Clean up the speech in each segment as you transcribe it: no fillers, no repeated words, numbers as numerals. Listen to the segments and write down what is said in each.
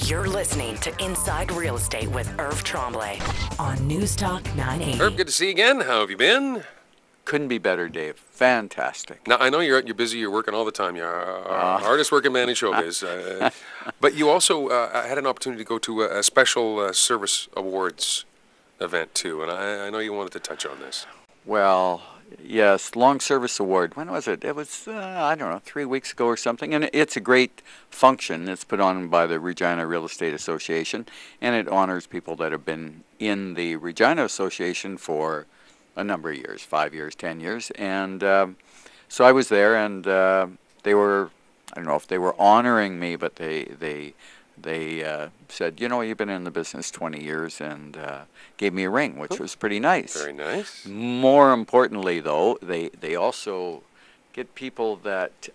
You're listening to Inside Real Estate with Irv Tremblay on Newstalk 980. Irv, good to see you again. How have you been? Couldn't be better, Dave. Fantastic. Now, I know you're busy. You're working all the time. You're our hardest working man in showbiz. But you also had an opportunity to go to a special service awards event, too. And I know you wanted to touch on this. Well, yes, long service award. When was it? It was, I don't know, 3 weeks ago or something. And it's a great function. It's put on by the Regina Real Estate Association. And it honors people that have been in the Regina Association for a number of years, 5 years, 10 years. And so I was there, and they were, I don't know if they were honoring me, but they said, you know, you've been in the business 20 years, and gave me a ring, which was pretty nice. Very nice. More importantly, though, they also get people that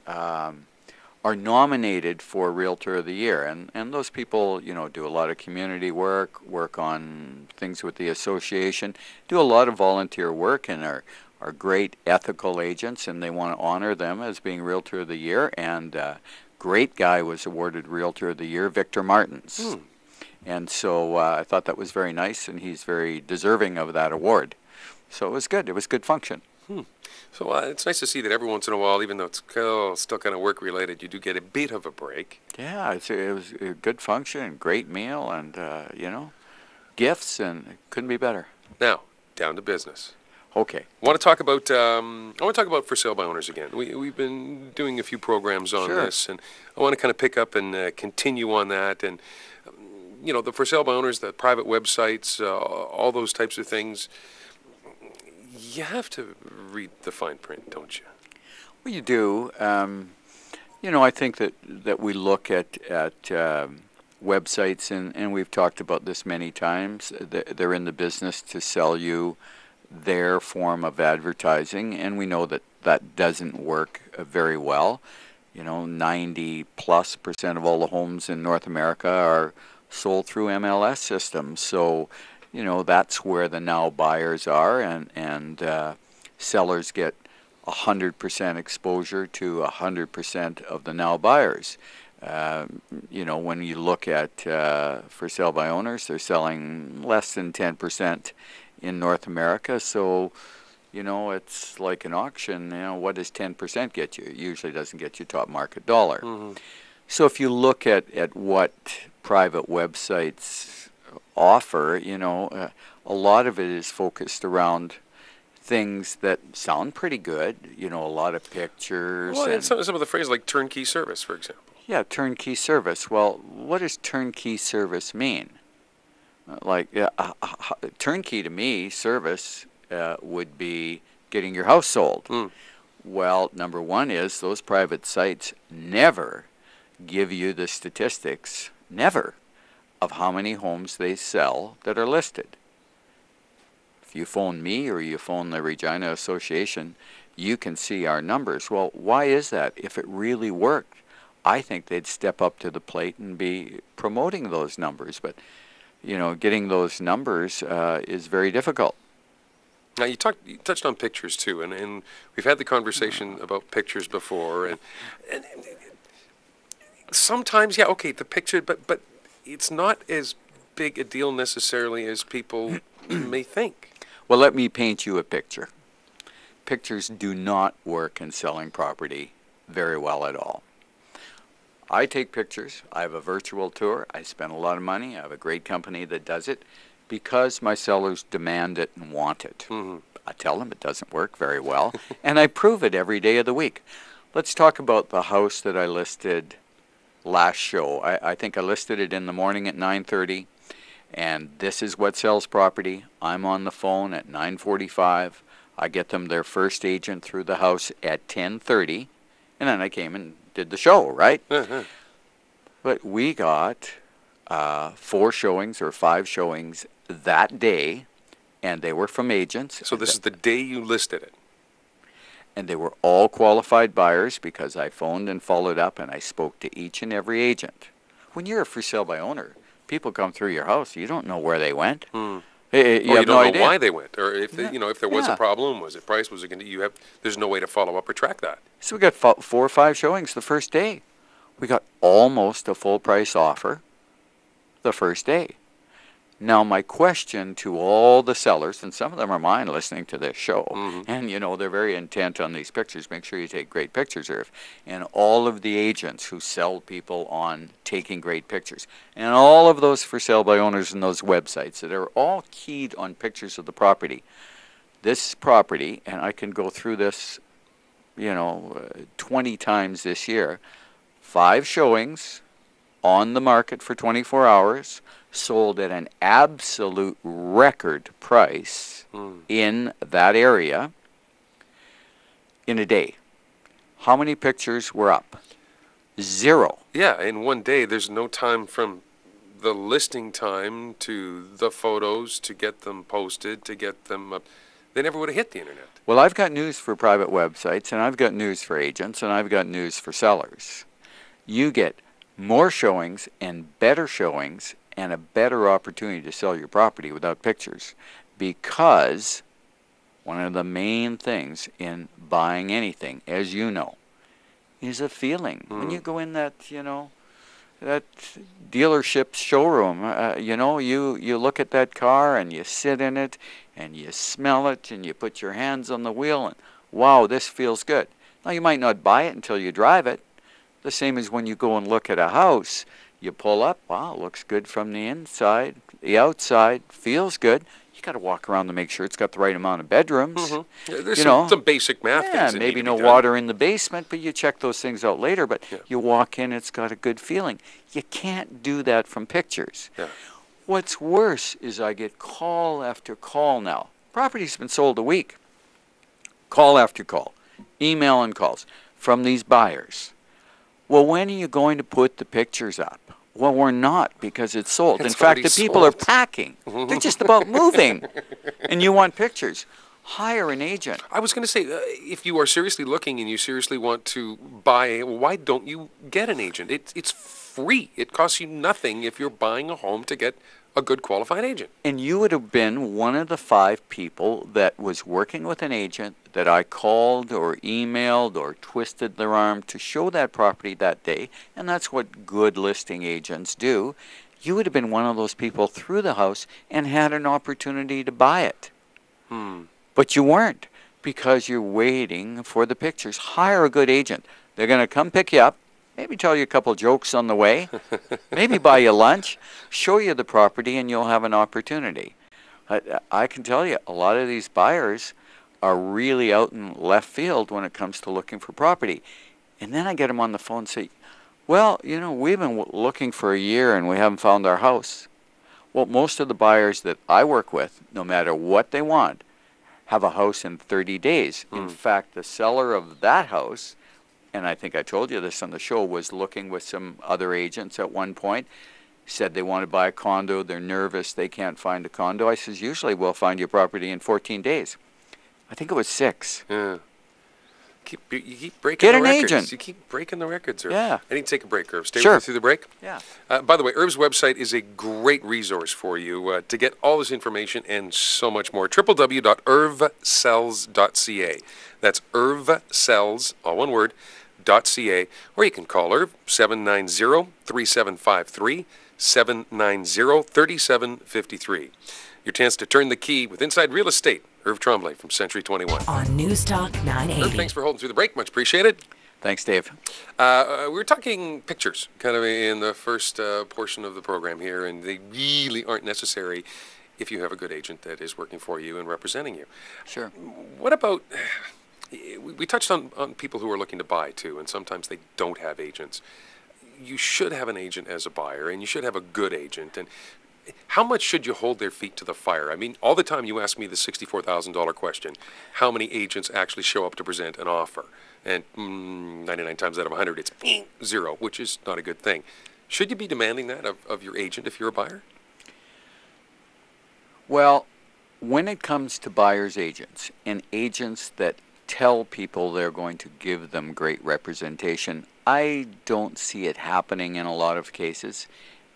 are nominated for Realtor of the Year. And those people, you know, do a lot of community work on things with the association, do a lot of volunteer work, and are great ethical agents, and they want to honor them as being Realtor of the Year. And great guy was awarded Realtor of the Year, Victor Martins. And so I thought that was very nice, and he's very deserving of that award. So it was good. It was a good function. So it's nice to see that every once in a while, even though it's still kind of work-related, you do get a bit of a break. Yeah, it was a good function, great meal, and, you know, gifts, and it couldn't be better. Now, down to business. Okay. I want to talk about for sale by owners again. We've been doing a few programs on this, and I want to kind of pick up and continue on that. And you know, the for sale by owners, the private websites, all those types of things. You have to read the fine print, don't you? Well, you do. You know, I think that we look at websites, and we've talked about this many times. They're in the business to sell you their form of advertising, and we know that doesn't work very well. You know, 90+% of all the homes in North America are sold through MLS systems. So, you know, that's where the now buyers are, and sellers get 100% exposure to 100% of the now buyers. You know, when you look at for sale by owners, they're selling less than 10% in North America. So, you know, it's like an auction. You know, what does 10% get you? It usually doesn't get you top market dollar. So if you look at what private websites offer, you know, a lot of it is focused around things that sound pretty good. You know, a lot of pictures. Well, and some of the phrases like turnkey service, for example. Yeah, turnkey service. Well, what does turnkey service mean? Turnkey to me, service would be getting your house sold. Well, number one is those private sites never give you the statistics, never, of how many homes they sell that are listed. If you phone me or you phone the Regina Association, you can see our numbers. Well, why is that? If it really worked, I think they'd step up to the plate and be promoting those numbers. But you know, getting those numbers is very difficult. Now, you touched on pictures, too, and we've had the conversation about pictures before. And sometimes, yeah, okay, the picture, but it's not as big a deal necessarily as people may think. Well, let me paint you a picture. Pictures do not work in selling property very well at all. I take pictures. I have a virtual tour. I spend a lot of money. I have a great company that does it because my sellers demand it and want it. I tell them it doesn't work very well, and I prove it every day of the week. Let's talk about the house that I listed last show. I think I listed it in the morning at 9:30, and this is what sells property. I'm on the phone at 9:45. I get them their first agent through the house at 10:30, and then I came and did the show, right? But we got 4 showings or 5 showings that day, and they were from agents. So this is the day you listed it? And they were all qualified buyers because I phoned and followed up, and I spoke to each and every agent. When you're a for sale by owner, people come through your house. You don't know where they went. You don't know idea. why they went, or if they, you know, if there was a problem, was it price, was it going to? There's no way to follow up or track that. So we got 4 or 5 showings the first day. We got almost a full price offer the first day. Now, my question to all the sellers, and some of them are mine listening to this show, and, you know, they're very intent on these pictures. Make sure you take great pictures, Irv. And all of the agents who sell people on taking great pictures, and all of those for sale by owners and those websites that are all keyed on pictures of the property. This property, and I can go through this, you know, 20 times this year, 5 showings on the market for 24 hours, sold at an absolute record price in that area in a day. How many pictures were up? 0. Yeah, in one day, there's no time from the listing time to the photos to get them posted, to get them up. They never would have hit the internet. Well, I've got news for private websites, and I've got news for agents, and I've got news for sellers. You get more showings and better showings and a better opportunity to sell your property without pictures, because one of the main things in buying anything, as you know, is a feeling. When you go in that, you know, that dealership's showroom, you know, you look at that car and you sit in it and you smell it and you put your hands on the wheel and, wow, this feels good. Now, you might not buy it until you drive it. The same as when you go and look at a house. You pull up, wow, looks good from the inside. The outside feels good. You got to walk around to make sure it's got the right amount of bedrooms. Yeah, there's some basic math things. Yeah, that maybe need to no be done. water in the basement, but you check those things out later. But you walk in, it's got a good feeling. You can't do that from pictures. Yeah. What's worse is I get call after call now. Property's been sold a week. Call after call, email and calls from these buyers. Well, when are you going to put the pictures up? Well, we're not, because it's sold. In fact, the people are packing. They're just about moving. And you want pictures. Hire an agent. I was going to say, if you are seriously looking and you seriously want to buy, why don't you get an agent? It's free. It costs you nothing if you're buying a home to get a good qualified agent. And you would have been one of the 5 people that was working with an agent that I called or emailed or twisted their arm to show that property that day, and that's what good listing agents do. You would have been one of those people through the house and had an opportunity to buy it. But you weren't, because you're waiting for the pictures. Hire a good agent. They're going to come pick you up, maybe tell you a couple jokes on the way, maybe buy you lunch, show you the property, and you'll have an opportunity. I can tell you, a lot of these buyers are really out in left field when it comes to looking for property. And then I get them on the phone and say, well, you know, we've been looking for a year and we haven't found our house. Well, most of the buyers that I work with, no matter what they want, have a house in 30 days. In fact, the seller of that house, and I think I told you this on the show, was looking with some other agents at one point, said they want to buy a condo, they're nervous, they can't find a condo. I says, usually we'll find your property in 14 days. I think it was 6. Yeah. You keep breaking Get the an records. agent. You keep breaking the records, Irv. Yeah. I need to take a break, Irv. Stay Sure. with me through the break. Yeah. By the way, Irv's website is a great resource for you to get all this information and so much more. www.irvsells.ca. That's irvsells, all one word, .ca. Or you can call Irv, 790-3753, 790-3753. Your chance to turn the key with Inside Real Estate. Irv Tremblay from Century 21. On Newstalk 980. Irv, thanks for holding through the break. Much appreciated. Thanks, Dave. We were talking pictures kind of in the first portion of the program here, and they really aren't necessary if you have a good agent that is working for you and representing you. Sure. What about, we touched on people who are looking to buy too, and sometimes they don't have agents. You should have an agent as a buyer, and you should have a good agent. And how much should you hold their feet to the fire? I mean, all the time you ask me the $64,000 question, how many agents actually show up to present an offer? And 99 times out of 100, it's 0, which is not a good thing. Should you be demanding that of your agent if you're a buyer? Well, when it comes to buyer's agents and agents that tell people they're going to give them great representation, I don't see it happening in a lot of cases.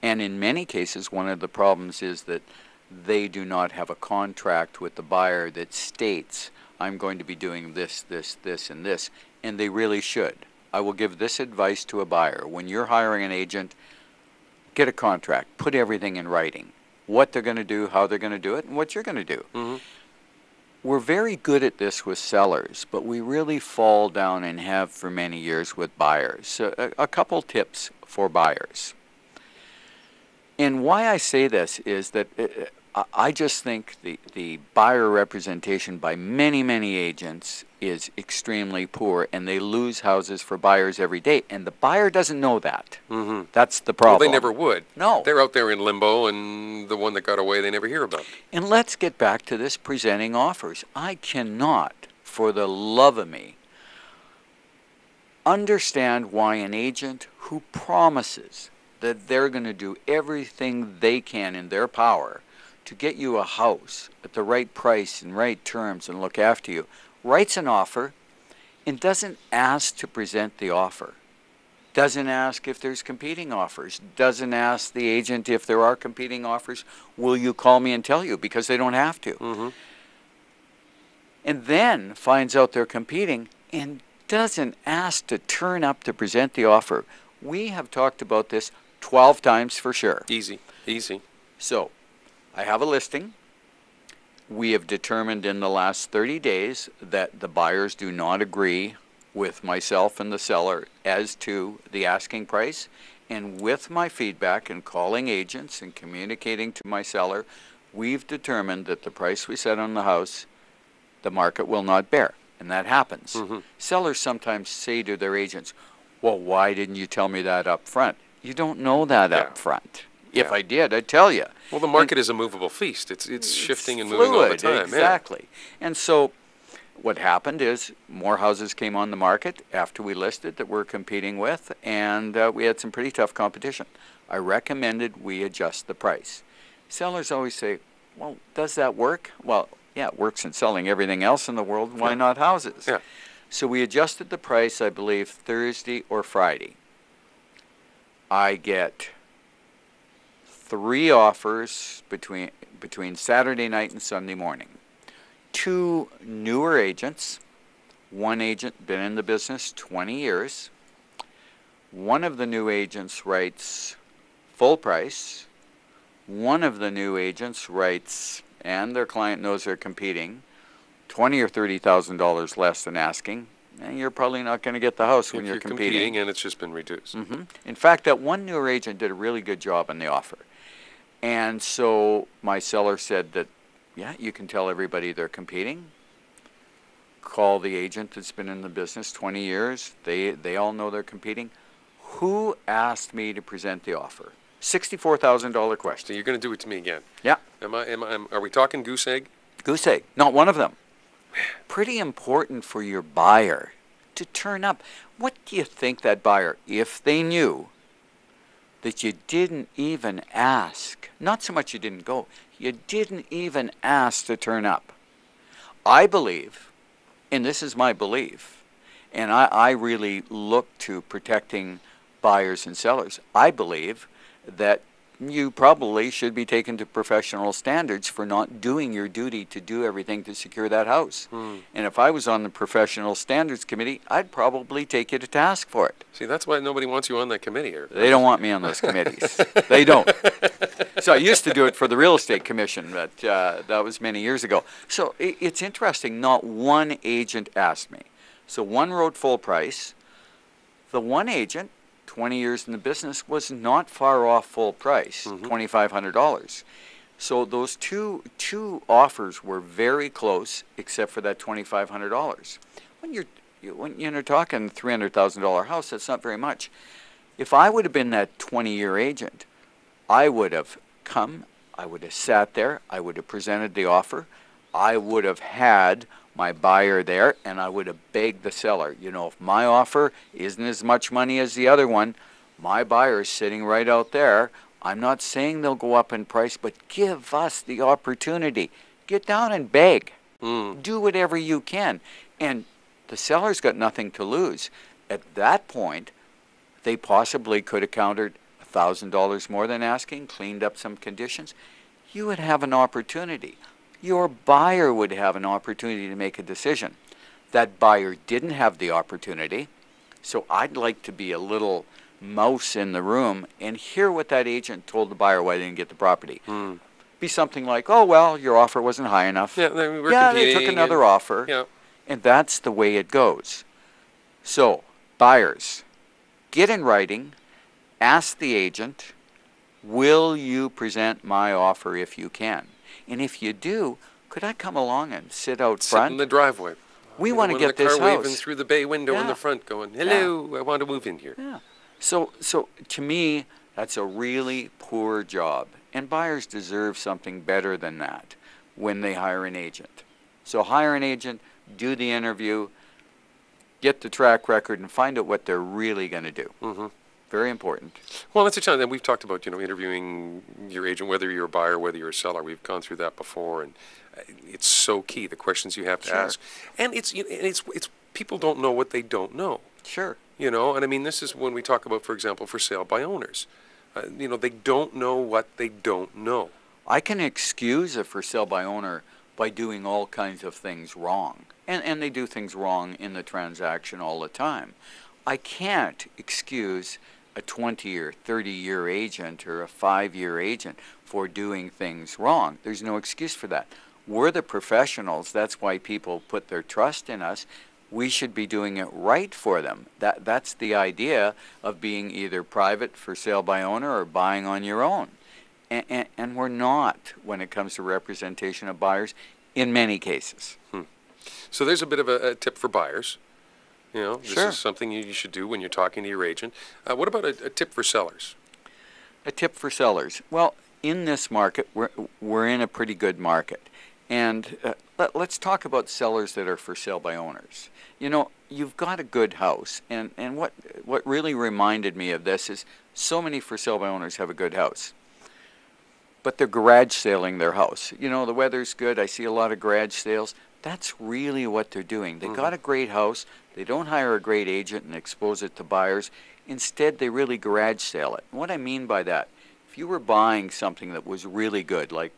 And in many cases, one of the problems is that they do not have a contract with the buyer that states, I'm going to be doing this, this, this, and this. And they really should. I will give this advice to a buyer. When you're hiring an agent, get a contract, put everything in writing, what they're going to do, how they're going to do it, and what you're going to do. Mm-hmm. We're very good at this with sellers, but we really fall down and have for many years with buyers. So a couple tips for buyers. And why I say this is that I just think the buyer representation by many, many agents is extremely poor, and they lose houses for buyers every day. And the buyer doesn't know that. Mm-hmm. That's the problem. Well, they never would. No. They're out there in limbo, and the one that got away, they never hear about. And let's get back to this presenting offers. I cannot, for the love of me, understand why an agent who promises that they're going to do everything they can in their power to get you a house at the right price and right terms and look after you, writes an offer and doesn't ask to present the offer, doesn't ask if there's competing offers, doesn't ask the agent if there are competing offers, will you call me and tell you, because they don't have to. Mm-hmm. And then finds out they're competing and doesn't ask to turn up to present the offer. We have talked about this 12 times for sure. Easy. So, I have a listing. We have determined in the last 30 days that the buyers do not agree with myself and the seller as to the asking price. And with my feedback and calling agents and communicating to my seller, we've determined that the price we set on the house, the market will not bear. And that happens. Mm-hmm. Sellers sometimes say to their agents, well, why didn't you tell me that up front? You don't know that up front. If I did, I'd tell you. Well, the market is a movable feast. It's shifting and moving all the time. Exactly. Yeah. And so what happened is more houses came on the market after we listed that we're competing with, and we had some pretty tough competition. I recommended we adjust the price. Sellers always say, well, does that work? Well, yeah, it works in selling everything else in the world. Why not houses? Yeah. So we adjusted the price, I believe, Thursday or Friday. I get 3 offers between Saturday night and Sunday morning. 2 newer agents. One agent been in the business 20 years. One of the new agents writes full price. One of the new agents writes, and their client knows they're competing, $20,000 or $30,000 less than asking. And you're probably not going to get the house when you're competing. And it's just been reduced. Mm-hmm. In fact, that one newer agent did a really good job on the offer. And so my seller said that, yeah, you can tell everybody they're competing. Call the agent that's been in the business 20 years. They all know they're competing. Who asked me to present the offer? $64,000 question. So you're going to do it to me again? Yeah. Are we talking goose egg? Goose egg. Not one of them. Pretty important for your buyer to turn up. What do you think that buyer, if they knew that you didn't even ask, not so much you didn't go, you didn't even ask to turn up? I believe, and this is my belief, and I really look to protecting buyers and sellers, I believe that you probably should be taken to professional standards for not doing your duty to do everything to secure that house. And if I was on the professional standards committee, I'd probably take you to task for it. See, that's why nobody wants you on that committee. They don't want me on those committees. They don't. So I used to do it for the real estate commission, but that was many years ago. So it's interesting. Not one agent asked me. So one wrote full price. The one agent, 20 years in the business, was not far off full price, $2,500. So those two offers were very close, except for that $2,500. When you're talking $300,000 house, that's not very much. If I would have been that 20-year agent, I would have come, I would have sat there, I would have presented the offer, I would have had my buyer there, and I would have begged the seller, you know, if my offer isn't as much money as the other one, my buyer is sitting right out there. I'm not saying they'll go up in price, but give us the opportunity. Get down and beg. Do whatever you can. And the seller's got nothing to lose. At that point, they possibly could have countered $1,000 more than asking, cleaned up some conditions. You would have an opportunity. Your buyer would have an opportunity to make a decision. That buyer didn't have the opportunity, so I'd like to be a little mouse in the room and hear what that agent told the buyer why they didn't get the property. Be something like, oh, well, your offer wasn't high enough. Yeah, they were they took another offer. Yeah. And that's the way it goes. So, buyers, get in writing, ask the agent, will you present my offer if you can? And if you do, could I come along and sit out front? Sit in the driveway. We want to get this house. Waving house. through the bay window in the front going, hello, I want to move in here. Yeah. So to me, that's a really poor job. And buyers deserve something better than that when they hire an agent. So hire an agent, do the interview, get the track record, and find out what they're really going to do. Very important. Well, that's a challenge. And we've talked about, interviewing your agent, whether you're a buyer, whether you're a seller. We've gone through that before, and it's so key, the questions you have to ask. And it's people don't know what they don't know. Sure. And I mean, this is when we talk about, for example, for sale by owners. They don't know what they don't know. I can excuse a for sale by owner by doing all kinds of things wrong. And they do things wrong in the transaction all the time. I can't excuse a 20 or 30-year agent or a 5-year agent for doing things wrong. There's no excuse for that. We're the professionals. That's why people put their trust in us. We should be doing it right for them. That's the idea of being either private for sale by owner or buying on your own. And we're not when it comes to representation of buyers in many cases. So there's a bit of a tip for buyers. This Sure. is something you should do when you're talking to your agent. What about a tip for sellers? A tip for sellers. Well, in this market, we're in a pretty good market. And let's talk about sellers that are for sale by owners. You've got a good house. And what really reminded me of this is so many for sale by owners have a good house. But they're garage sailing their house. The weather's good. I see a lot of garage sales. That's really what they're doing. They got a great house. They don't hire a great agent and expose it to buyers. Instead, they really garage sale it. And what I mean by that, if you were buying something that was really good, like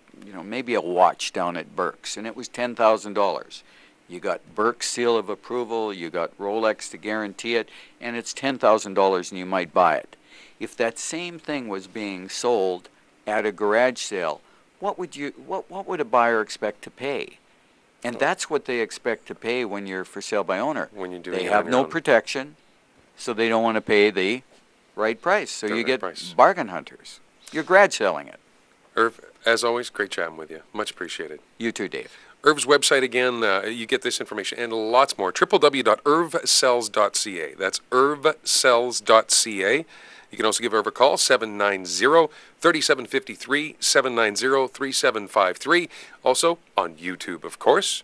maybe a watch down at Burke's, and it was $10,000. You got Burke's seal of approval, you got Rolex to guarantee it, and it's $10,000 and you might buy it. If that same thing was being sold at a garage sale, what would a buyer expect to pay? And that's what they expect to pay when you're for sale by owner. When you do they have no protection, so they don't want to pay the right price. So you get bargain hunters. You're garage selling it. Irv, as always, great chatting with you. Much appreciated. You too, Dave. Irv's website again, you get this information and lots more. www.irvsells.ca. That's irvsells.ca. You can also give Irv a call, 790-3753, 790-3753. Also on YouTube, of course.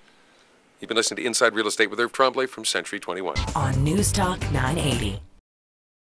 You've been listening to Inside Real Estate with Irv Tremblay from Century 21. On Newstalk 980.